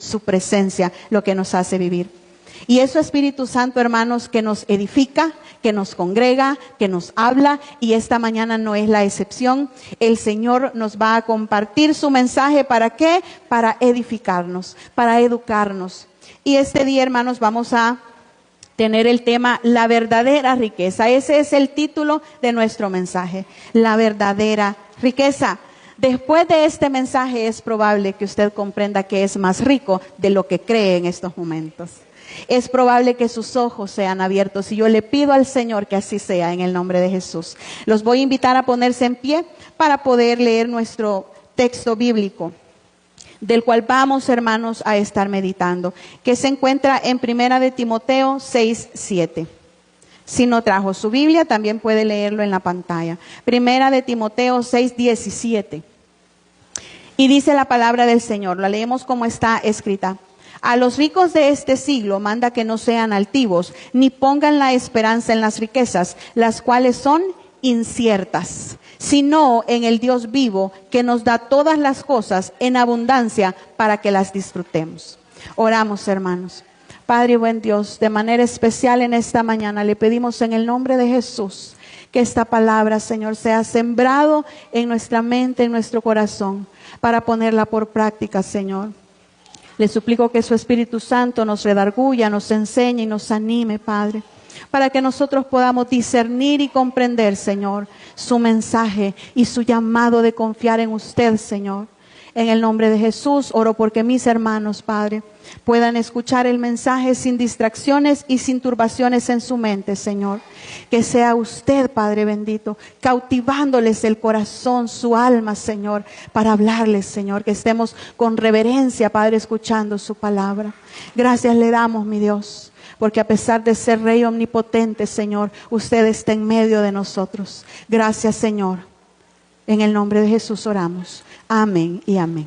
su presencia lo que nos hace vivir. Y eso, Espíritu Santo, hermanos, que nos edifica, que nos congrega, que nos habla, y esta mañana no es la excepción. El Señor nos va a compartir su mensaje. ¿Para qué? Para edificarnos, para educarnos. Y este día, hermanos, vamos a tener el tema la verdadera riqueza. Ese es el título de nuestro mensaje, la verdadera riqueza. Después de este mensaje es probable que usted comprenda que es más rico de lo que cree en estos momentos. Es probable que sus ojos sean abiertos y yo le pido al Señor que así sea en el nombre de Jesús. Los voy a invitar a ponerse en pie para poder leer nuestro texto bíblico, del cual vamos, hermanos, a estar meditando, que se encuentra en 1 de Timoteo 6:7. Si no trajo su Biblia, también puede leerlo en la pantalla. 1 de Timoteo 6:17. Y dice la palabra del Señor, la leemos como está escrita. A los ricos de este siglo manda que no sean altivos, ni pongan la esperanza en las riquezas, las cuales son inciertas, sino en el Dios vivo, que nos da todas las cosas en abundancia para que las disfrutemos. Oramos, hermanos. Padre buen Dios, de manera especial en esta mañana le pedimos en el nombre de Jesús que esta palabra, Señor, sea sembrado en nuestra mente, en nuestro corazón, para ponerla por práctica, Señor. Le suplico que su Espíritu Santo nos redarguya, nos enseñe y nos anime, Padre, para que nosotros podamos discernir y comprender, Señor, su mensaje y su llamado de confiar en usted, Señor. En el nombre de Jesús, oro porque mis hermanos, Padre, puedan escuchar el mensaje sin distracciones y sin turbaciones en su mente, Señor. Que sea usted, Padre bendito, cautivándoles el corazón, su alma, Señor, para hablarles, Señor. Que estemos con reverencia, Padre, escuchando su palabra. Gracias le damos, mi Dios, porque a pesar de ser Rey omnipotente, Señor, usted está en medio de nosotros. Gracias, Señor. En el nombre de Jesús oramos. Amén y amén.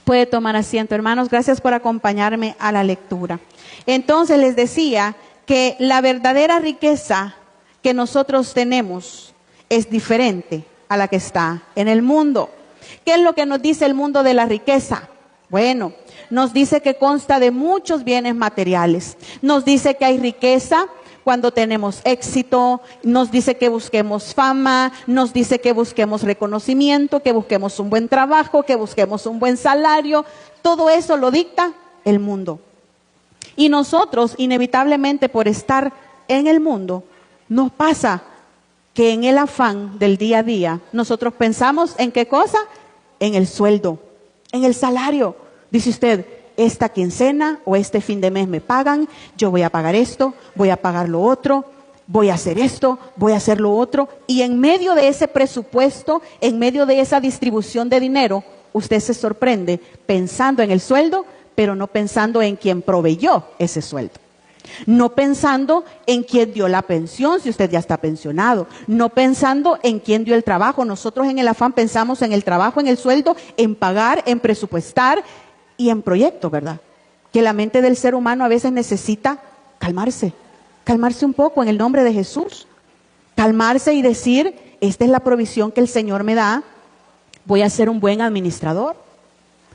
Puede tomar asiento, hermanos. Gracias por acompañarme a la lectura. Entonces les decía que la verdadera riqueza que nosotros tenemos es diferente a la que está en el mundo. ¿Qué es lo que nos dice el mundo de la riqueza? Bueno, nos dice que consta de muchos bienes materiales. Nos dice que hay riqueza cuando tenemos éxito, nos dice que busquemos fama, nos dice que busquemos reconocimiento, que busquemos un buen trabajo, que busquemos un buen salario. Todo eso lo dicta el mundo. Y nosotros, inevitablemente por estar en el mundo, nos pasa que en el afán del día a día, nosotros pensamos en qué cosa, en el sueldo, en el salario. Dice usted, esta quincena o este fin de mes me pagan, yo voy a pagar esto, voy a pagar lo otro, voy a hacer esto, voy a hacer lo otro. Y en medio de ese presupuesto, en medio de esa distribución de dinero, usted se sorprende pensando en el sueldo, pero no pensando en quien proveyó ese sueldo. No pensando en quién dio la pensión, si usted ya está pensionado. No pensando en quién dio el trabajo. Nosotros en el afán pensamos en el trabajo, en el sueldo, en pagar, en presupuestar y en proyectos, ¿verdad? Que la mente del ser humano a veces necesita calmarse un poco en el nombre de Jesús. Calmarse y decir, esta es la provisión que el Señor me da, voy a ser un buen administrador,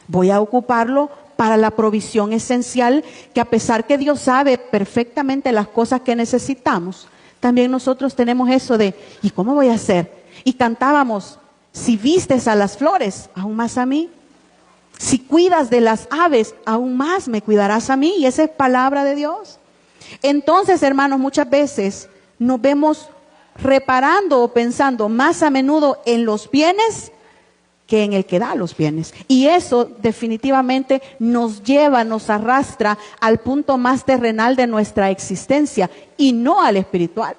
voy a ocuparlo para la provisión esencial, que a pesar que Dios sabe perfectamente las cosas que necesitamos, también nosotros tenemos eso de, ¿y cómo voy a hacer? Y cantábamos, si vistes a las flores, aún más a mí. Si cuidas de las aves, aún más me cuidarás a mí. Y esa es palabra de Dios. Entonces, hermanos, muchas veces nos vemos reparando o pensando más a menudo en los bienes que en el que da los bienes. Y eso definitivamente nos lleva, nos arrastra al punto más terrenal de nuestra existencia y no al espiritual.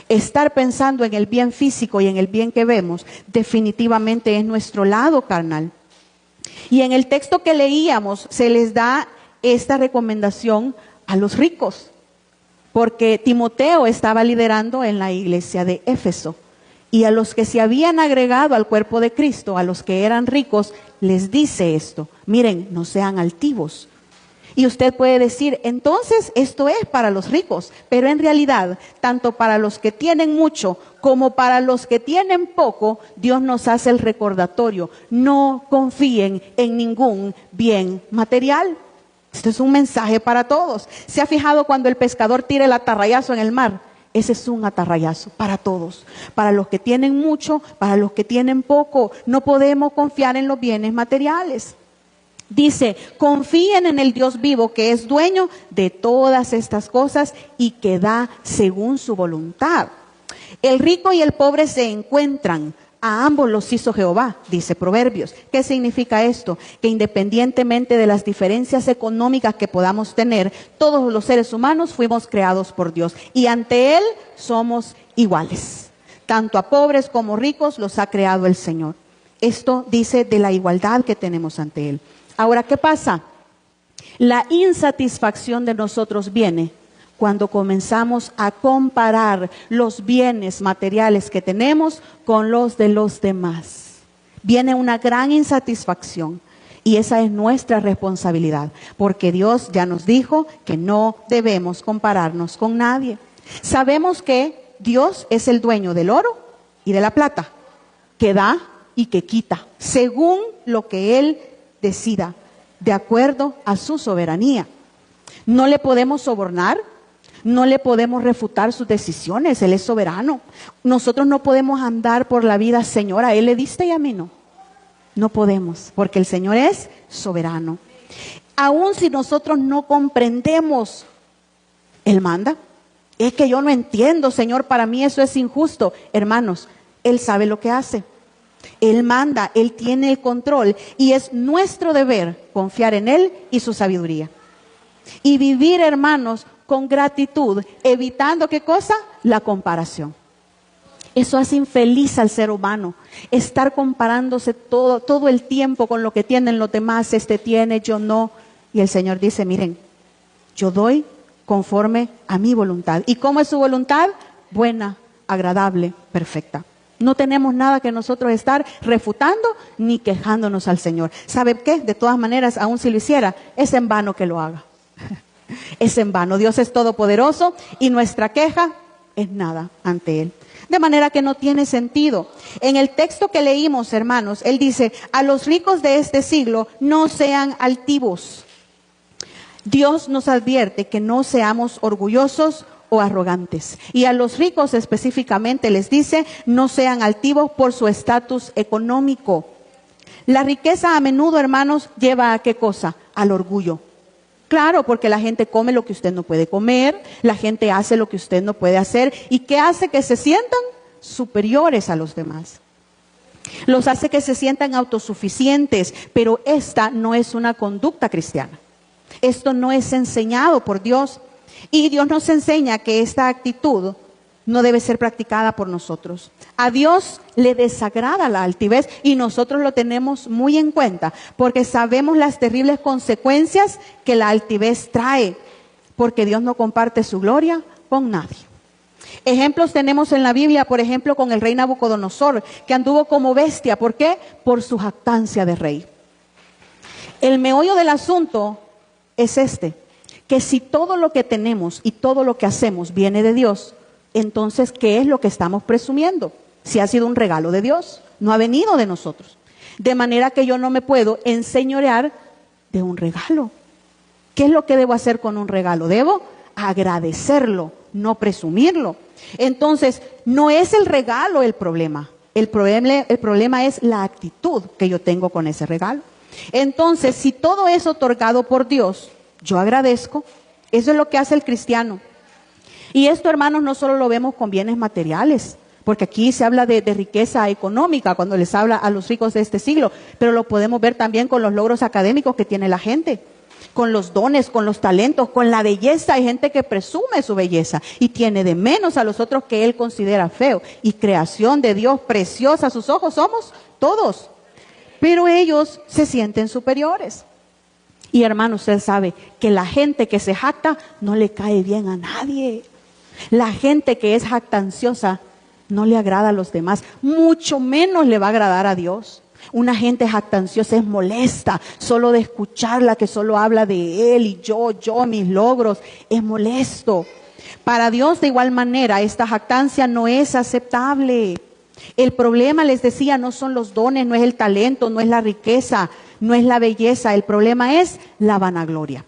Estar pensando en el bien físico y en el bien que vemos definitivamente es nuestro lado carnal. Y en el texto que leíamos se les da esta recomendación a los ricos, porque Timoteo estaba liderando en la iglesia de Éfeso. Y a los que se habían agregado al cuerpo de Cristo, a los que eran ricos, les dice esto: miren, no sean altivos. Y usted puede decir, entonces esto es para los ricos, pero en realidad, tanto para los que tienen mucho como para los que tienen poco, Dios nos hace el recordatorio: no confíen en ningún bien material. Esto es un mensaje para todos. ¿Se ha fijado cuando el pescador tira el atarrayazo en el mar? Ese es un atarrayazo para todos, para los que tienen mucho, para los que tienen poco. No podemos confiar en los bienes materiales. Dice, confíen en el Dios vivo, que es dueño de todas estas cosas y que da según su voluntad. El rico y el pobre se encuentran, a ambos los hizo Jehová, dice Proverbios. ¿Qué significa esto? Que independientemente de las diferencias económicas que podamos tener, todos los seres humanos fuimos creados por Dios y ante Él somos iguales. Tanto a pobres como ricos los ha creado el Señor. Esto dice de la igualdad que tenemos ante Él. Ahora, ¿qué pasa? La insatisfacción de nosotros viene cuando comenzamos a comparar los bienes materiales que tenemos con los de los demás. Viene una gran insatisfacción y esa es nuestra responsabilidad, porque Dios ya nos dijo que no debemos compararnos con nadie. Sabemos que Dios es el dueño del oro y de la plata, que da y que quita, según lo que Él decida, de acuerdo a su soberanía. No le podemos sobornar, no le podemos refutar sus decisiones, Él es soberano. Nosotros no podemos andar por la vida, Señor, a Él le diste y a mí no. No podemos, porque el Señor es soberano. Aun si nosotros no comprendemos, Él manda. Es que yo no entiendo, Señor, para mí eso es injusto. Hermanos, Él sabe lo que hace. Él manda, Él tiene el control y es nuestro deber confiar en Él y su sabiduría. Y vivir, hermanos, con gratitud, evitando ¿qué cosa? La comparación. Eso hace infeliz al ser humano, estar comparándose todo el tiempo con lo que tienen los demás. Este tiene, yo no. Y el Señor dice, miren, yo doy conforme a mi voluntad. ¿Y cómo es su voluntad? Buena, agradable, perfecta. No tenemos nada que nosotros estar refutando ni quejándonos al Señor. ¿Sabe qué? De todas maneras, aun si lo hiciera, es en vano que lo haga. Es en vano. Dios es todopoderoso y nuestra queja es nada ante Él. De manera que no tiene sentido. En el texto que leímos, hermanos, Él dice, a los ricos de este siglo no sean altivos. Dios nos advierte que no seamos orgullosos o arrogantes. Y a los ricos específicamente les dice, no sean altivos por su estatus económico. La riqueza a menudo, hermanos, lleva a ¿qué cosa? Al orgullo. Claro, porque la gente come lo que usted no puede comer, la gente hace lo que usted no puede hacer. ¿Y qué hace? Que se sientan superiores a los demás. Los hace que se sientan autosuficientes, pero esta no es una conducta cristiana. Esto no es enseñado por Dios. Y Dios nos enseña que esta actitud no debe ser practicada por nosotros. A Dios le desagrada la altivez y nosotros lo tenemos muy en cuenta porque sabemos las terribles consecuencias que la altivez trae, porque Dios no comparte su gloria con nadie. Ejemplos tenemos en la Biblia, por ejemplo, con el rey Nabucodonosor, que anduvo como bestia. ¿Por qué? Por su jactancia de rey. El meollo del asunto es que si todo lo que tenemos y todo lo que hacemos viene de Dios, entonces, ¿qué es lo que estamos presumiendo? Si ha sido un regalo de Dios, no ha venido de nosotros. De manera que yo no me puedo enseñorear de un regalo. ¿Qué es lo que debo hacer con un regalo? Debo agradecerlo, no presumirlo. Entonces, no es el regalo el problema. El problema es la actitud que yo tengo con ese regalo. Entonces, si todo es otorgado por Dios, yo agradezco. Eso es lo que hace el cristiano. Y esto, hermanos, no solo lo vemos con bienes materiales, porque aquí se habla de riqueza económica cuando les habla a los ricos de este siglo, pero lo podemos ver también con los logros académicos que tiene la gente, con los dones, con los talentos, con la belleza. Hay gente que presume su belleza y tiene de menos a los otros que él considera feo. Y creación de Dios preciosa a sus ojos somos todos, pero ellos se sienten superiores. Y hermano, usted sabe que la gente que se jacta no le cae bien a nadie. La gente que es jactanciosa no le agrada a los demás, mucho menos le va a agradar a Dios. Una gente jactanciosa es molesta, solo de escucharla, que solo habla de él y yo, mis logros, es molesto. Para Dios de igual manera, esta jactancia no es aceptable. El problema, les decía, no son los dones, no es el talento, no es la riqueza, no es la belleza. El problema es la vanagloria.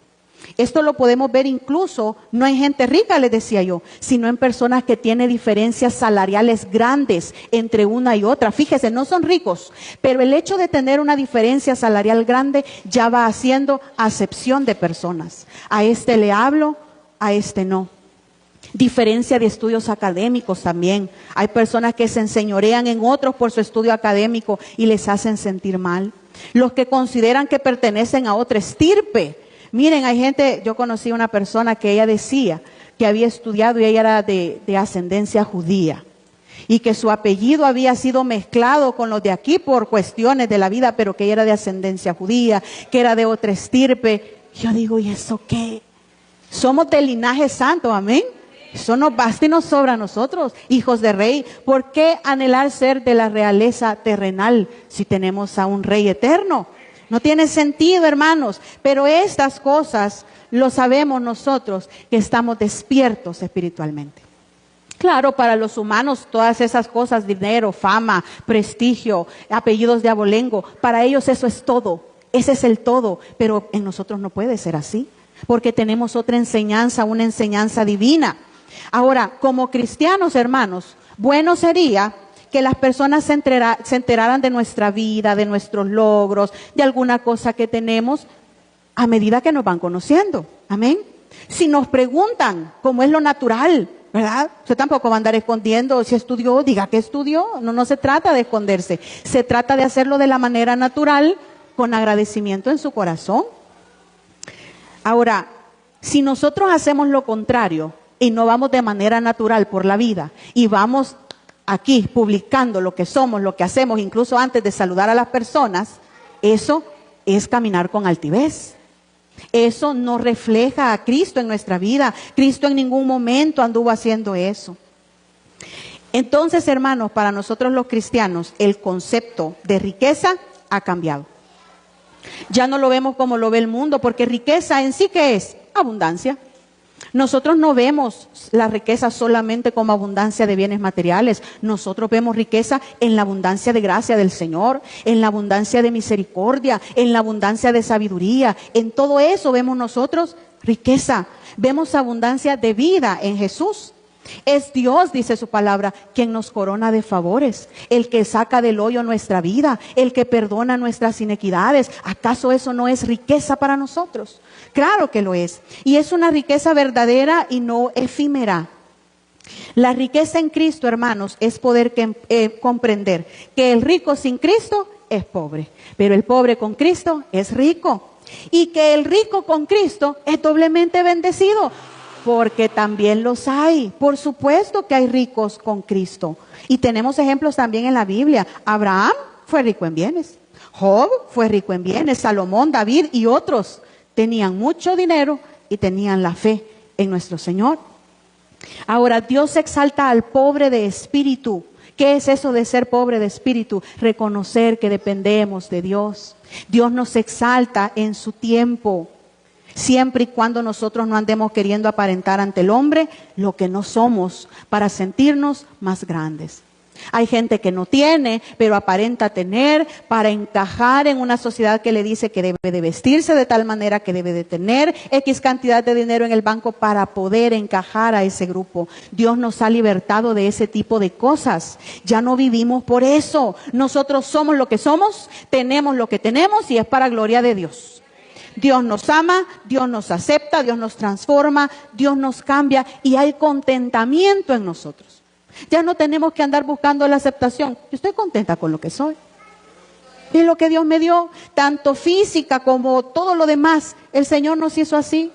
Esto lo podemos ver incluso, no en gente rica, les decía yo, sino en personas que tienen diferencias salariales grandes entre una y otra. Fíjese, no son ricos, pero el hecho de tener una diferencia salarial grande ya va haciendo acepción de personas. A este le hablo, a este no. Diferencia de estudios académicos también. Hay personas que se enseñorean en otros por su estudio académico y les hacen sentir mal. Los que consideran que pertenecen a otra estirpe. Miren, hay gente, yo conocí una persona que ella decía que había estudiado y ella era de ascendencia judía. Y que su apellido había sido mezclado con los de aquí por cuestiones de la vida, pero que ella era de ascendencia judía, que era de otra estirpe. Yo digo, ¿y eso qué? Somos del linaje santo, amén. Eso nos basta y nos sobra a nosotros, hijos de rey. ¿Por qué anhelar ser de la realeza terrenal si tenemos a un rey eterno? No tiene sentido, hermanos, pero estas cosas lo sabemos nosotros que estamos despiertos espiritualmente. Claro, para los humanos todas esas cosas, dinero, fama, prestigio, apellidos de abolengo, para ellos eso es todo, ese es el todo, pero en nosotros no puede ser así, porque tenemos otra enseñanza, una enseñanza divina. Ahora, como cristianos, hermanos, bueno sería que las personas se enteraran de nuestra vida, de nuestros logros, de alguna cosa que tenemos a medida que nos van conociendo. Amén. Si nos preguntan, como es lo natural, ¿verdad? Usted tampoco va a andar escondiendo si estudió, diga que estudió. No se trata de esconderse. Se trata de hacerlo de la manera natural, con agradecimiento en su corazón. Ahora, si nosotros hacemos lo contrario y no vamos de manera natural por la vida y vamos aquí publicando lo que somos, lo que hacemos, incluso antes de saludar a las personas, eso es caminar con altivez. Eso no refleja a Cristo en nuestra vida. Cristo en ningún momento anduvo haciendo eso. Entonces, hermanos, para nosotros los cristianos, el concepto de riqueza ha cambiado. Ya no lo vemos como lo ve el mundo, porque riqueza en sí, ¿qué es? Abundancia. Nosotros no vemos la riqueza solamente como abundancia de bienes materiales. Nosotros vemos riqueza en la abundancia de gracia del Señor, en la abundancia de misericordia, en la abundancia de sabiduría. En todo eso vemos nosotros riqueza. Vemos abundancia de vida en Jesús. Es Dios, dice su palabra, quien nos corona de favores, el que saca del hoyo nuestra vida, el que perdona nuestras inequidades. ¿Acaso eso no es riqueza para nosotros? Claro que lo es. Y es una riqueza verdadera y no efímera. La riqueza en Cristo, hermanos, es poder comprender que el rico sin Cristo es pobre, pero el pobre con Cristo es rico. Y que el rico con Cristo es doblemente bendecido, porque también los hay. Por supuesto que hay ricos con Cristo. Y tenemos ejemplos también en la Biblia. Abraham fue rico en bienes. Job fue rico en bienes. Salomón, David y otros tenían mucho dinero y tenían la fe en nuestro Señor. Ahora, Dios exalta al pobre de espíritu. ¿Qué es eso de ser pobre de espíritu? Reconocer que dependemos de Dios. Dios nos exalta en su tiempo. Siempre y cuando nosotros no andemos queriendo aparentar ante el hombre lo que no somos para sentirnos más grandes. Hay gente que no tiene, pero aparenta tener para encajar en una sociedad que le dice que debe de vestirse de tal manera, que debe de tener X cantidad de dinero en el banco para poder encajar a ese grupo. Dios nos ha libertado de ese tipo de cosas. Ya no vivimos por eso. Nosotros somos lo que somos, tenemos lo que tenemos y es para gloria de Dios. Dios nos ama, Dios nos acepta, Dios nos transforma, Dios nos cambia y hay contentamiento en nosotros. Ya no tenemos que andar buscando la aceptación. Yo estoy contenta con lo que soy. Es lo que Dios me dio, tanto física como todo lo demás. El Señor nos hizo así.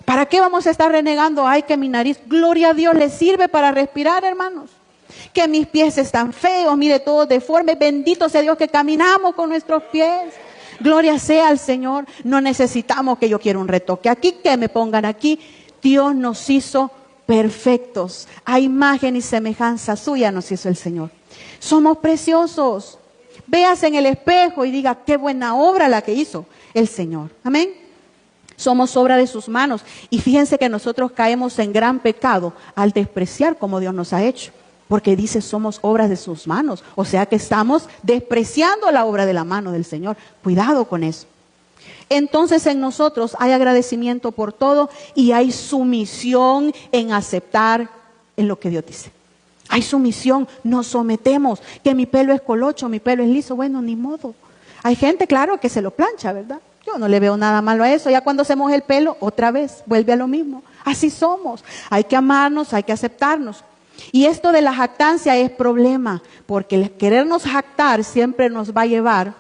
¿Para qué vamos a estar renegando? Ay, que mi nariz, gloria a Dios, le sirve para respirar, hermanos. Que mis pies están feos, mire, todos deformes. Bendito sea Dios que caminamos con nuestros pies. Gloria sea al Señor. No necesitamos que yo quiera un retoque aquí, que me pongan aquí. Dios nos hizo perfectos. A imagen y semejanza suya nos hizo el Señor. Somos preciosos. Véase en el espejo y diga, qué buena obra la que hizo el Señor. Amén. Somos obra de sus manos. Y fíjense que nosotros caemos en gran pecado al despreciar como Dios nos ha hecho. Porque dice, somos obras de sus manos. O sea que estamos despreciando la obra de la mano del Señor. Cuidado con eso. Entonces en nosotros hay agradecimiento por todo y hay sumisión en aceptar en lo que Dios dice. Hay sumisión, nos sometemos, que mi pelo es colocho, mi pelo es liso, bueno, ni modo. Hay gente, claro, que se lo plancha, ¿verdad? Yo no le veo nada malo a eso, ya cuando se moja el pelo, otra vez, vuelve a lo mismo. Así somos, hay que amarnos, hay que aceptarnos. Y esto de la jactancia es problema, porque el querernos jactar siempre nos va a llevar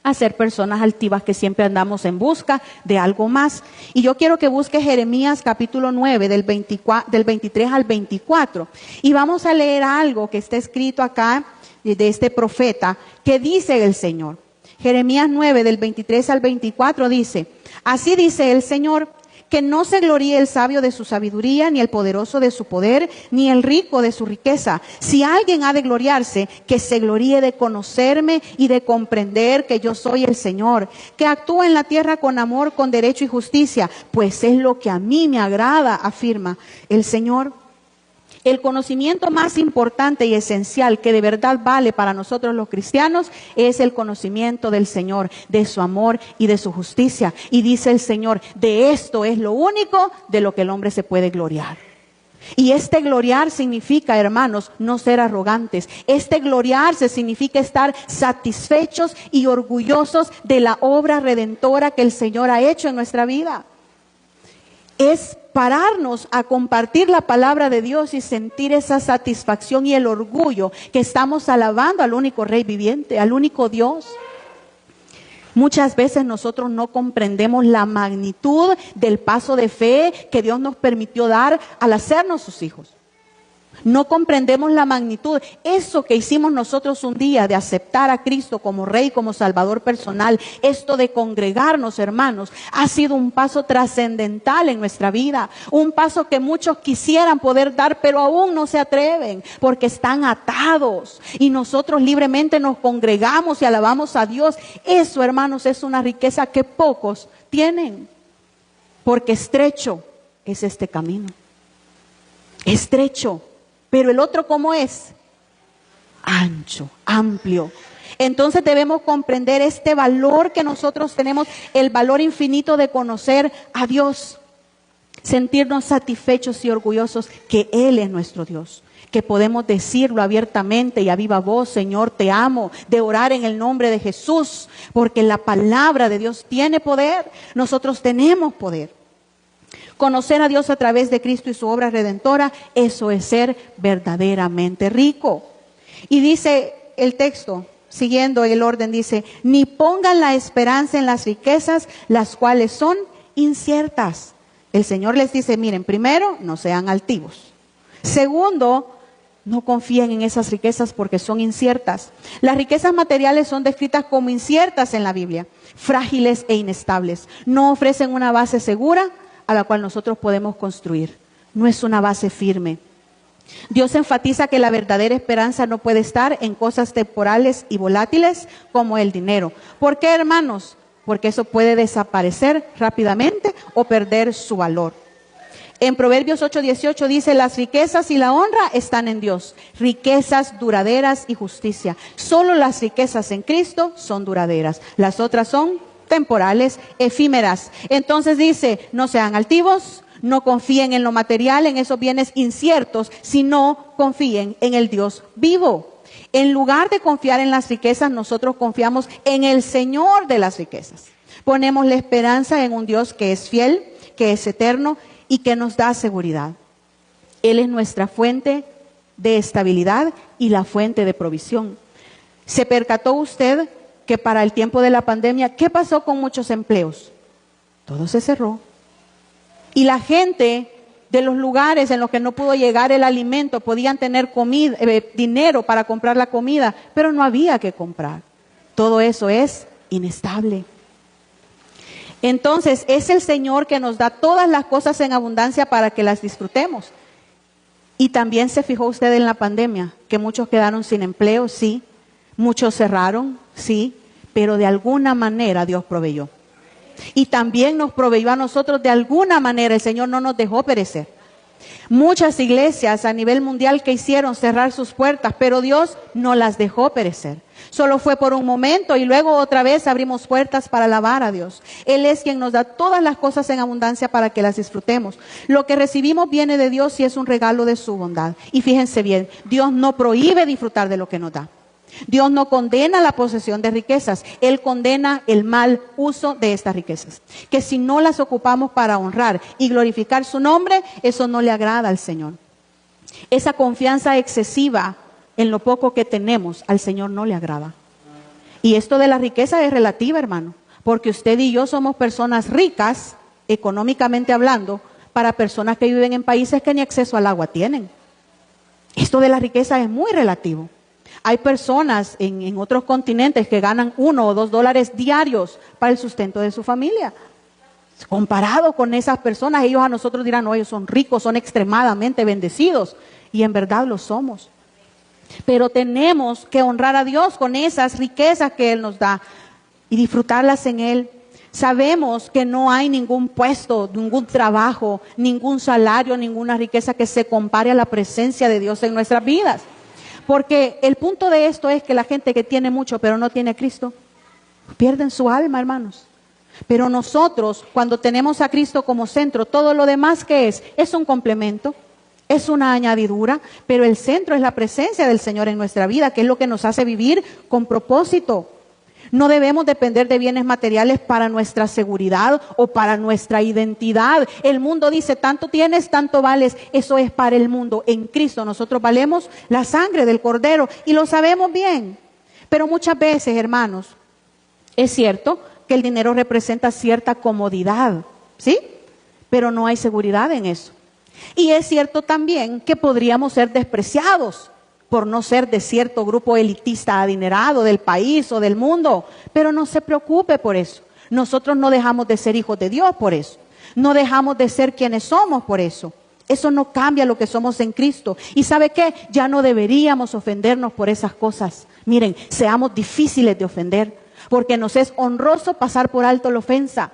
a ser personas altivas que siempre andamos en busca de algo más. Y yo quiero que busque Jeremías capítulo 9 del 23 al 24. Y vamos a leer algo que está escrito acá de este profeta que dice el Señor. Jeremías 9 del 23 al 24 dice, así dice el Señor, que no se gloríe el sabio de su sabiduría, ni el poderoso de su poder, ni el rico de su riqueza. Si alguien ha de gloriarse, que se gloríe de conocerme y de comprender que yo soy el Señor, que actúa en la tierra con amor, con derecho y justicia, pues es lo que a mí me agrada, afirma el Señor. El conocimiento más importante y esencial que de verdad vale para nosotros los cristianos es el conocimiento del Señor, de su amor y de su justicia. Y dice el Señor, de esto es lo único de lo que el hombre se puede gloriar. Y este gloriar significa, hermanos, no ser arrogantes. Este gloriarse significa estar satisfechos y orgullosos de la obra redentora que el Señor ha hecho en nuestra vida. Es pararnos a compartir la palabra de Dios y sentir esa satisfacción y el orgullo que estamos alabando al único Rey viviente, al único Dios. Muchas veces nosotros no comprendemos la magnitud del paso de fe que Dios nos permitió dar al hacernos sus hijos. No comprendemos la magnitud. Eso que hicimos nosotros un día de aceptar a Cristo como Rey, como Salvador personal, esto de congregarnos, hermanos, ha sido un paso trascendental en nuestra vida. Un paso que muchos quisieran poder dar, pero aún no se atreven porque están atados. Y nosotros libremente nos congregamos y alabamos a Dios. Eso, hermanos, es una riqueza que pocos tienen. Porque estrecho es este camino. Estrecho. Pero el otro, ¿cómo es? Ancho, amplio. Entonces debemos comprender este valor que nosotros tenemos, el valor infinito de conocer a Dios. Sentirnos satisfechos y orgullosos que Él es nuestro Dios. Que podemos decirlo abiertamente y a viva voz, Señor, te amo, de orar en el nombre de Jesús. Porque la palabra de Dios tiene poder, nosotros tenemos poder. Conocer a Dios a través de Cristo y su obra redentora, eso es ser verdaderamente rico. Y dice el texto, siguiendo el orden, dice, ni pongan la esperanza en las riquezas, las cuales son inciertas. El Señor les dice, miren, primero, no sean altivos. Segundo, no confíen en esas riquezas porque son inciertas. Las riquezas materiales son descritas como inciertas en la Biblia, frágiles e inestables. No ofrecen una base segura a la cual nosotros podemos construir. No es una base firme. Dios enfatiza que la verdadera esperanza no puede estar en cosas temporales y volátiles como el dinero. ¿Por qué, hermanos? Porque eso puede desaparecer rápidamente o perder su valor. En Proverbios 8:18 dice, las riquezas y la honra están en Dios, riquezas duraderas y justicia. Solo las riquezas en Cristo son duraderas, las otras son temporales, efímeras. Entonces dice, no sean altivos, no confíen en lo material, en esos bienes inciertos, sino confíen en el Dios vivo. En lugar de confiar en las riquezas, nosotros confiamos en el Señor de las riquezas. Ponemos la esperanza en un Dios que es fiel, que es eterno y que nos da seguridad. Él es nuestra fuente de estabilidad y la fuente de provisión. ¿Se percató usted que para el tiempo de la pandemia, qué pasó con muchos empleos? Todo se cerró. Y la gente de los lugares en los que no pudo llegar el alimento, podían tener comida, dinero para comprar la comida, pero no había que comprar. Todo eso es inestable. Entonces, es el Señor que nos da todas las cosas en abundancia para que las disfrutemos. Y también se fijó usted en la pandemia, que muchos quedaron sin empleo, sí. Muchos cerraron, sí, pero de alguna manera Dios proveyó. Y también nos proveyó a nosotros de alguna manera. El Señor no nos dejó perecer. Muchas iglesias a nivel mundial que hicieron cerrar sus puertas, pero Dios no las dejó perecer. Solo fue por un momento y luego otra vez abrimos puertas para alabar a Dios. Él es quien nos da todas las cosas en abundancia para que las disfrutemos. Lo que recibimos viene de Dios y es un regalo de su bondad. Y fíjense bien, Dios no prohíbe disfrutar de lo que nos da. Dios no condena la posesión de riquezas, Él condena el mal uso de estas riquezas. Que si no las ocupamos para honrar y glorificar su nombre, eso no le agrada al Señor. Esa confianza excesiva en lo poco que tenemos, al Señor no le agrada. Y esto de la riqueza es relativa, hermano, porque usted y yo somos personas ricas, económicamente hablando, para personas que viven en países que ni acceso al agua tienen. Esto de la riqueza es muy relativo. Hay personas en otros continentes que ganan $1 o $2 diarios para el sustento de su familia. Comparado con esas personas, ellos a nosotros dirán, no, ellos son ricos, son extremadamente bendecidos. Y en verdad lo somos. Pero tenemos que honrar a Dios con esas riquezas que Él nos da y disfrutarlas en Él. Sabemos que no hay ningún puesto, ningún trabajo, ningún salario, ninguna riqueza que se compare a la presencia de Dios en nuestras vidas. Porque el punto de esto es que la gente que tiene mucho pero no tiene a Cristo, pierden su alma, hermanos. Pero nosotros, cuando tenemos a Cristo como centro, todo lo demás que es un complemento, es una añadidura, pero el centro es la presencia del Señor en nuestra vida, que es lo que nos hace vivir con propósito. No debemos depender de bienes materiales para nuestra seguridad o para nuestra identidad. El mundo dice, tanto tienes, tanto vales. Eso es para el mundo. En Cristo nosotros valemos la sangre del Cordero y lo sabemos bien. Pero muchas veces, hermanos, es cierto que el dinero representa cierta comodidad, ¿sí? Pero no hay seguridad en eso. Y es cierto también que podríamos ser despreciados por no ser de cierto grupo elitista adinerado del país o del mundo. Pero no se preocupe por eso. Nosotros no dejamos de ser hijos de Dios por eso. No dejamos de ser quienes somos por eso. Eso no cambia lo que somos en Cristo. ¿Y sabe qué? Ya no deberíamos ofendernos por esas cosas. Miren, seamos difíciles de ofender, porque nos es honroso pasar por alto la ofensa.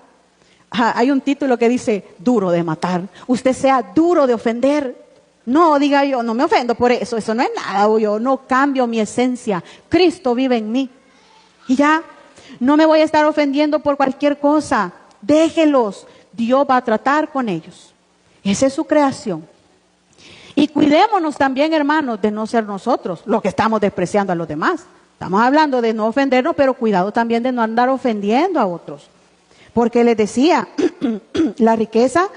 Hay un título que dice, duro de matar. Usted sea duro de ofender. No, diga yo, no me ofendo por eso, eso no es nada, o yo no cambio mi esencia, Cristo vive en mí. Y ya, no me voy a estar ofendiendo por cualquier cosa, déjelos, Dios va a tratar con ellos. Esa es su creación. Y cuidémonos también, hermanos, de no ser nosotros los que estamos despreciando a los demás. Estamos hablando de no ofendernos, pero cuidado también de no andar ofendiendo a otros. Porque les decía, la riqueza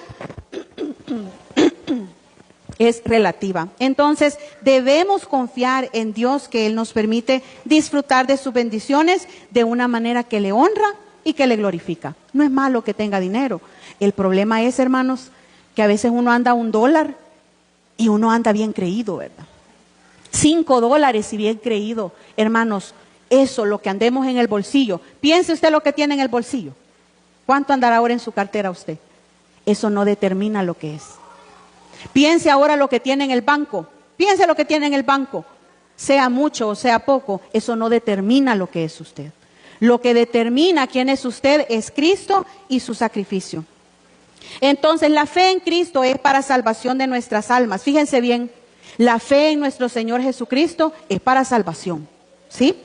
es relativa. Entonces, debemos confiar en Dios, que Él nos permite disfrutar de sus bendiciones de una manera que le honra y que le glorifica. No es malo que tenga dinero. El problema es, hermanos, que a veces uno anda $1 y uno anda bien creído, ¿verdad? $5 y bien creído. Hermanos, eso, lo que andemos en el bolsillo. Piense usted lo que tiene en el bolsillo. ¿Cuánto andará ahora en su cartera usted? Eso no determina lo que es. Piense ahora lo que tiene en el banco. Piense lo que tiene en el banco. Sea mucho o sea poco, eso no determina lo que es usted. Lo que determina quién es usted es Cristo y su sacrificio. Entonces, la fe en Cristo es para salvación de nuestras almas. Fíjense bien, la fe en nuestro Señor Jesucristo es para salvación, ¿sí?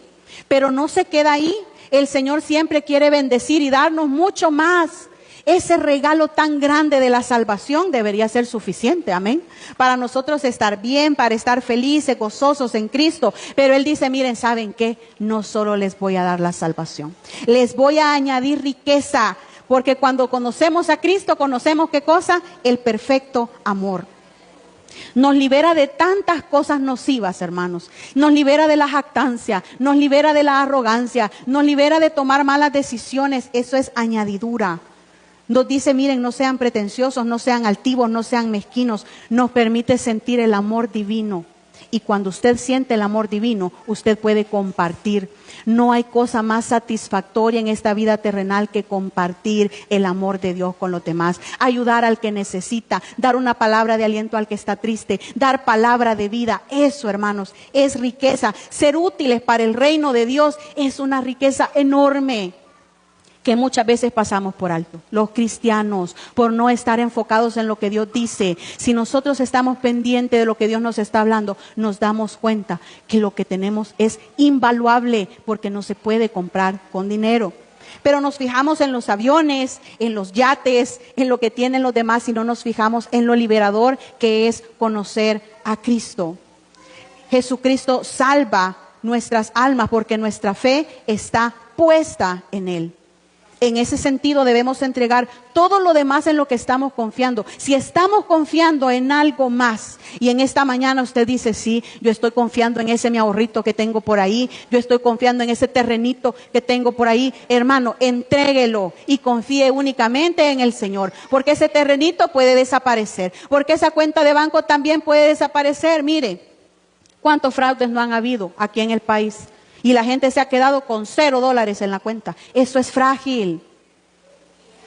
Pero no se queda ahí. El Señor siempre quiere bendecir y darnos mucho más. Ese regalo tan grande de la salvación debería ser suficiente, amén, para nosotros estar bien, para estar felices, gozosos en Cristo. Pero Él dice, miren, ¿saben qué? No solo les voy a dar la salvación, les voy a añadir riqueza, porque cuando conocemos a Cristo, conocemos ¿qué cosa? El perfecto amor. Nos libera de tantas cosas nocivas, hermanos. Nos libera de la jactancia, nos libera de la arrogancia, nos libera de tomar malas decisiones. Eso es añadidura. Nos dice, miren, no sean pretenciosos, no sean altivos, no sean mezquinos. Nos permite sentir el amor divino. Y cuando usted siente el amor divino, usted puede compartir. No hay cosa más satisfactoria en esta vida terrenal que compartir el amor de Dios con los demás. Ayudar al que necesita, dar una palabra de aliento al que está triste, dar palabra de vida. Eso, hermanos, es riqueza. Ser útiles para el reino de Dios es una riqueza enorme que muchas veces pasamos por alto. Los cristianos, por no estar enfocados en lo que Dios dice. Si nosotros estamos pendientes de lo que Dios nos está hablando, nos damos cuenta que lo que tenemos es invaluable porque no se puede comprar con dinero. Pero nos fijamos en los aviones, en los yates, en lo que tienen los demás y no nos fijamos en lo liberador que es conocer a Cristo. Jesucristo salva nuestras almas porque nuestra fe está puesta en Él. En ese sentido debemos entregar todo lo demás en lo que estamos confiando. Si estamos confiando en algo más y en esta mañana usted dice, sí, yo estoy confiando en ese mi ahorrito que tengo por ahí, yo estoy confiando en ese terrenito que tengo por ahí, hermano, entréguelo y confíe únicamente en el Señor, porque ese terrenito puede desaparecer, porque esa cuenta de banco también puede desaparecer. Mire, ¿cuántos fraudes no han habido aquí en el país? Y la gente se ha quedado con $0 en la cuenta. Eso es frágil.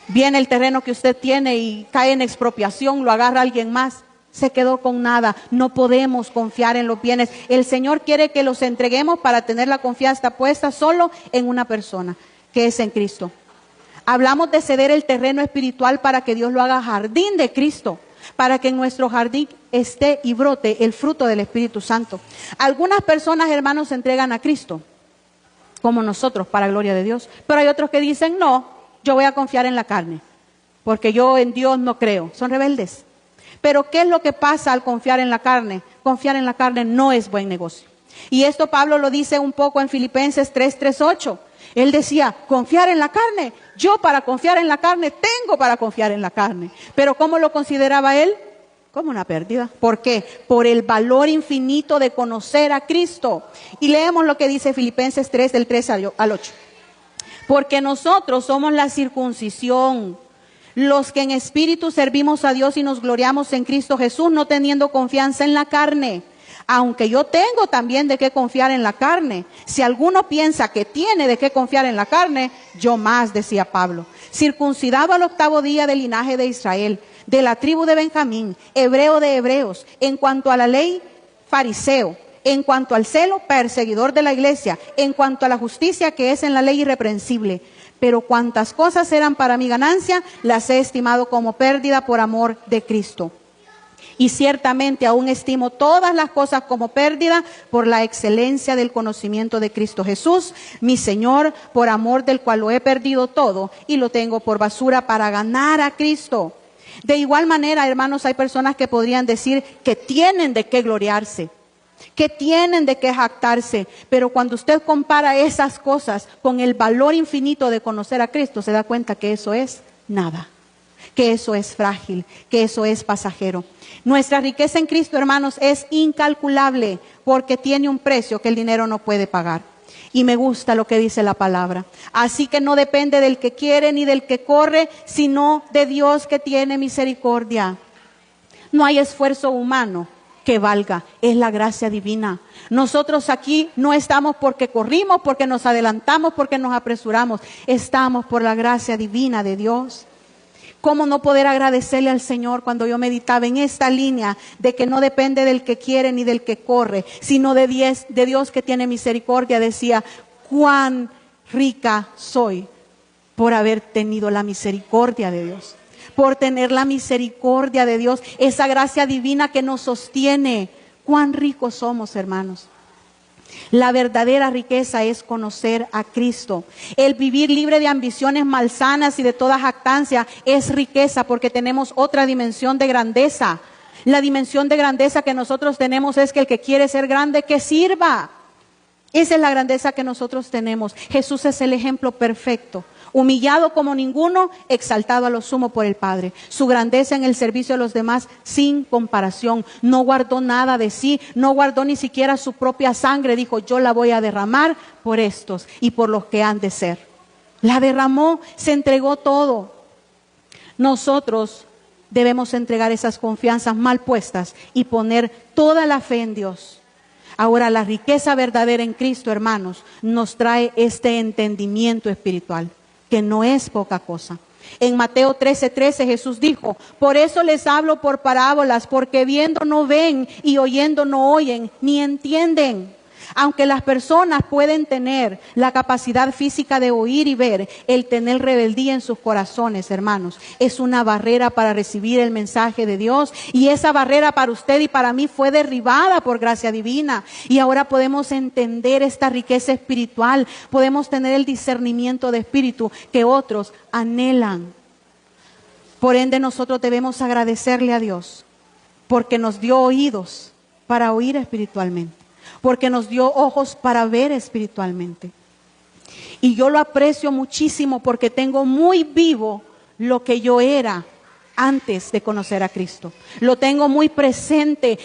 Viene el terreno que usted tiene y cae en expropiación, lo agarra alguien más. Se quedó con nada. No podemos confiar en los bienes. El Señor quiere que los entreguemos para tener la confianza puesta solo en una persona, que es en Cristo. Hablamos de ceder el terreno espiritual para que Dios lo haga jardín de Cristo, para que en nuestro jardín esté y brote el fruto del Espíritu Santo. Algunas personas, hermanos, se entregan a Cristo, como nosotros, para gloria de Dios. Pero hay otros que dicen, no, yo voy a confiar en la carne, porque yo en Dios no creo. Son rebeldes. Pero ¿qué es lo que pasa al confiar en la carne? Confiar en la carne no es buen negocio. Y esto Pablo lo dice un poco en Filipenses 3:8. Él decía, confiar en la carne. Yo para confiar en la carne, tengo para confiar en la carne. Pero ¿cómo lo consideraba él? Como una pérdida. ¿Por qué? Por el valor infinito de conocer a Cristo. Y leemos lo que dice Filipenses 3, del 3 al 8. Porque nosotros somos la circuncisión, los que en espíritu servimos a Dios y nos gloriamos en Cristo Jesús, no teniendo confianza en la carne. Aunque yo tengo también de qué confiar en la carne. Si alguno piensa que tiene de qué confiar en la carne, yo más, decía Pablo. Circuncidado al 8º día del linaje de Israel, de la tribu de Benjamín, hebreo de hebreos, en cuanto a la ley, fariseo, en cuanto al celo, perseguidor de la iglesia, en cuanto a la justicia que es en la ley irreprensible. Pero cuantas cosas eran para mi ganancia, las he estimado como pérdida por amor de Cristo. Y ciertamente aún estimo todas las cosas como pérdida por la excelencia del conocimiento de Cristo Jesús, mi Señor, por amor del cual lo he perdido todo y lo tengo por basura para ganar a Cristo. De igual manera, hermanos, hay personas que podrían decir que tienen de qué gloriarse, que tienen de qué jactarse, pero cuando usted compara esas cosas con el valor infinito de conocer a Cristo, se da cuenta que eso es nada, que eso es frágil, que eso es pasajero. Nuestra riqueza en Cristo, hermanos, es incalculable porque tiene un precio que el dinero no puede pagar. Y me gusta lo que dice la palabra. Así que no depende del que quiere ni del que corre, sino de Dios que tiene misericordia. No hay esfuerzo humano que valga, es la gracia divina. Nosotros aquí no estamos porque corrimos, porque nos adelantamos, porque nos apresuramos. Estamos por la gracia divina de Dios. ¿Cómo no poder agradecerle al Señor cuando yo meditaba en esta línea de que no depende del que quiere ni del que corre, sino de Dios que tiene misericordia? Decía, cuán rica soy por haber tenido la misericordia de Dios, por tener la misericordia de Dios, esa gracia divina que nos sostiene. Cuán ricos somos, hermanos. La verdadera riqueza es conocer a Cristo. El vivir libre de ambiciones malsanas y de toda jactancia es riqueza porque tenemos otra dimensión de grandeza. La dimensión de grandeza que nosotros tenemos es que el que quiere ser grande, que sirva. Esa es la grandeza que nosotros tenemos. Jesús es el ejemplo perfecto. Humillado como ninguno, exaltado a lo sumo por el Padre. Su grandeza en el servicio de los demás sin comparación. No guardó nada de sí, no guardó ni siquiera su propia sangre. Dijo, yo la voy a derramar por estos y por los que han de ser. La derramó, se entregó todo. Nosotros debemos entregar esas confianzas mal puestas y poner toda la fe en Dios. Ahora, la riqueza verdadera en Cristo, hermanos, nos trae este entendimiento espiritual, que no es poca cosa. En Mateo 13:13 Jesús dijo: por eso les hablo por parábolas, porque viendo no ven y oyendo no oyen, ni entienden. Aunque las personas pueden tener la capacidad física de oír y ver, el tener rebeldía en sus corazones, hermanos, es una barrera para recibir el mensaje de Dios. Y esa barrera para usted y para mí fue derribada por gracia divina. Y ahora podemos entender esta riqueza espiritual, podemos tener el discernimiento de espíritu que otros anhelan. Por ende, nosotros debemos agradecerle a Dios porque nos dio oídos para oír espiritualmente, porque nos dio ojos para ver espiritualmente. Y yo lo aprecio muchísimo porque tengo muy vivo lo que yo era antes de conocer a Cristo. Lo tengo muy presente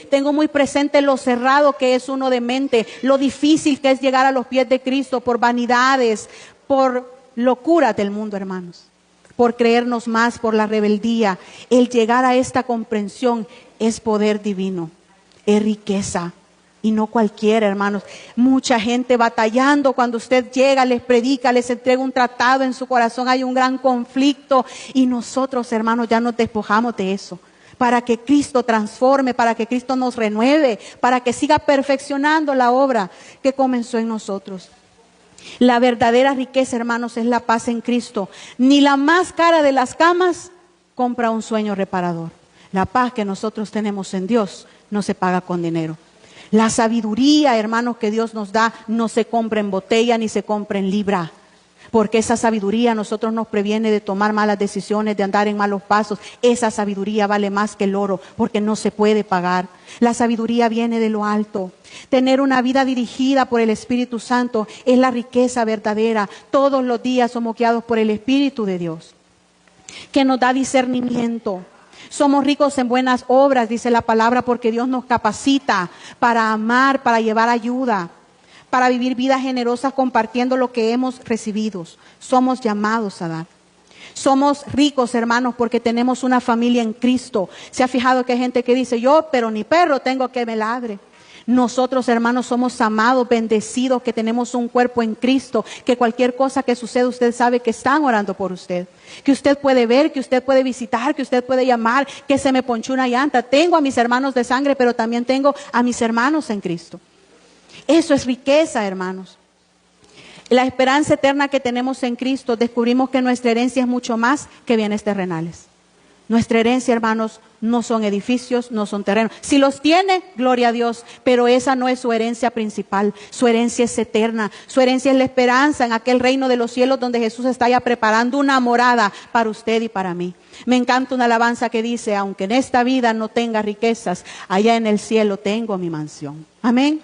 lo cerrado que es uno de mente, lo difícil que es llegar a los pies de Cristo por vanidades, por locuras del mundo, hermanos, por creernos más, por la rebeldía. El llegar a esta comprensión es poder divino, es riqueza. Y no cualquiera, hermanos. Mucha gente batallando cuando usted llega, les predica, les entrega un tratado en su corazón. Hay un gran conflicto. Y nosotros, hermanos, ya nos despojamos de eso. Para que Cristo transforme, para que Cristo nos renueve, para que siga perfeccionando la obra que comenzó en nosotros. La verdadera riqueza, hermanos, es la paz en Cristo. Ni la más cara de las camas compra un sueño reparador. La paz que nosotros tenemos en Dios no se paga con dinero. La sabiduría, hermanos, que Dios nos da no se compra en botella ni se compra en libra. Porque esa sabiduría a nosotros nos previene de tomar malas decisiones, de andar en malos pasos. Esa sabiduría vale más que el oro porque no se puede pagar. La sabiduría viene de lo alto. Tener una vida dirigida por el Espíritu Santo es la riqueza verdadera. Todos los días somos guiados por el Espíritu de Dios, que nos da discernimiento. Somos ricos en buenas obras, dice la palabra, porque Dios nos capacita para amar, para llevar ayuda, para vivir vidas generosas compartiendo lo que hemos recibido. Somos llamados a dar. Somos ricos, hermanos, porque tenemos una familia en Cristo. ¿Se ha fijado que hay gente que dice: yo, pero ni perro tengo que me ladre? Nosotros, hermanos, somos amados, bendecidos, que tenemos un cuerpo en Cristo, que cualquier cosa que suceda, usted sabe que están orando por usted, que usted puede ver, que usted puede visitar, que usted puede llamar, que se me ponchó una llanta. Tengo a mis hermanos de sangre, pero también tengo a mis hermanos en Cristo. Eso es riqueza, hermanos. La esperanza eterna que tenemos en Cristo, descubrimos que nuestra herencia es mucho más que bienes terrenales. Nuestra herencia, hermanos, no son edificios, no son terrenos. Si los tiene, gloria a Dios, pero esa no es su herencia principal. Su herencia es eterna. Su herencia es la esperanza en aquel reino de los cielos donde Jesús está ya preparando una morada para usted y para mí. Me encanta una alabanza que dice: aunque en esta vida no tenga riquezas, allá en el cielo tengo mi mansión. Amén.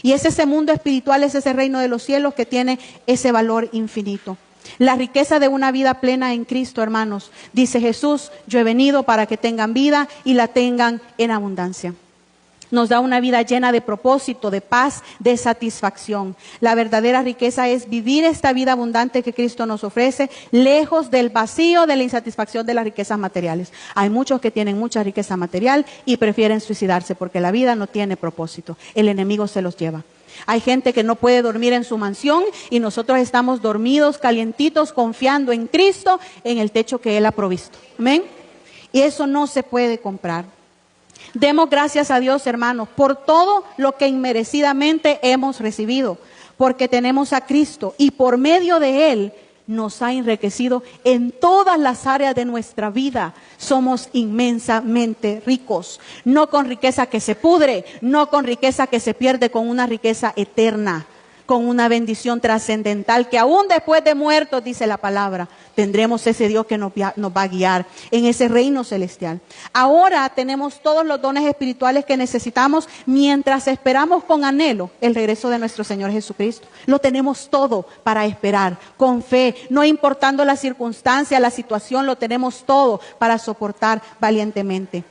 Y es ese mundo espiritual, es ese reino de los cielos que tiene ese valor infinito. La riqueza de una vida plena en Cristo, hermanos. Dice Jesús: yo he venido para que tengan vida y la tengan en abundancia. Nos da una vida llena de propósito, de paz, de satisfacción. La verdadera riqueza es vivir esta vida abundante que Cristo nos ofrece, lejos del vacío de la insatisfacción de las riquezas materiales. Hay muchos que tienen mucha riqueza material y prefieren suicidarse porque la vida no tiene propósito. El enemigo se los lleva. Hay gente que no puede dormir en su mansión y nosotros estamos dormidos, calientitos, confiando en Cristo, en el techo que Él ha provisto. Amén. Y eso no se puede comprar. Demos gracias a Dios, hermanos, por todo lo que inmerecidamente hemos recibido, porque tenemos a Cristo y por medio de Él nos ha enriquecido en todas las áreas de nuestra vida. Somos inmensamente ricos, no con riqueza que se pudre, no con riqueza que se pierde, con una riqueza eterna, con una bendición trascendental que aún después de muertos, dice la palabra, tendremos ese Dios que nos va a guiar en ese reino celestial. Ahora tenemos todos los dones espirituales que necesitamos mientras esperamos con anhelo el regreso de nuestro Señor Jesucristo. Lo tenemos todo para esperar, con fe, no importando la circunstancia, la situación, lo tenemos todo para soportar valientemente.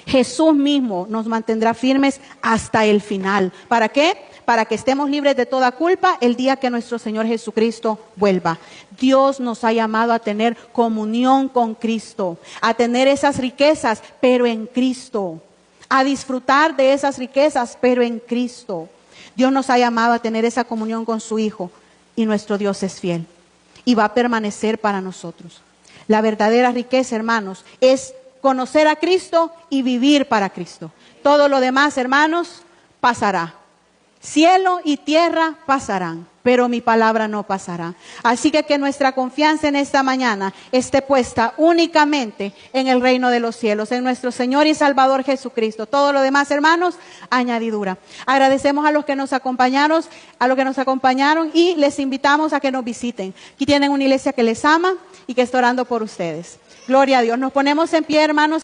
Jesús mismo nos mantendrá firmes hasta el final. ¿Para qué? Para que estemos libres de toda culpa el día que nuestro Señor Jesucristo vuelva. Dios nos ha llamado a tener comunión con Cristo, a tener esas riquezas, pero en Cristo. a disfrutar de esas riquezas, pero en Cristo. Dios nos ha llamado a tener esa comunión con su Hijo y nuestro Dios es fiel y va a permanecer para nosotros. La verdadera riqueza, hermanos, es conocer a Cristo y vivir para Cristo. Todo lo demás, hermanos, pasará. Cielo y tierra pasarán, pero mi palabra no pasará. Así que nuestra confianza en esta mañana esté puesta únicamente en el reino de los cielos, en nuestro Señor y Salvador Jesucristo. Todo lo demás, hermanos, añadidura. Agradecemos a los que nos acompañaron, y les invitamos a que nos visiten. Aquí tienen una iglesia que les ama y que está orando por ustedes. Gloria a Dios. Nos ponemos en pie, hermanos.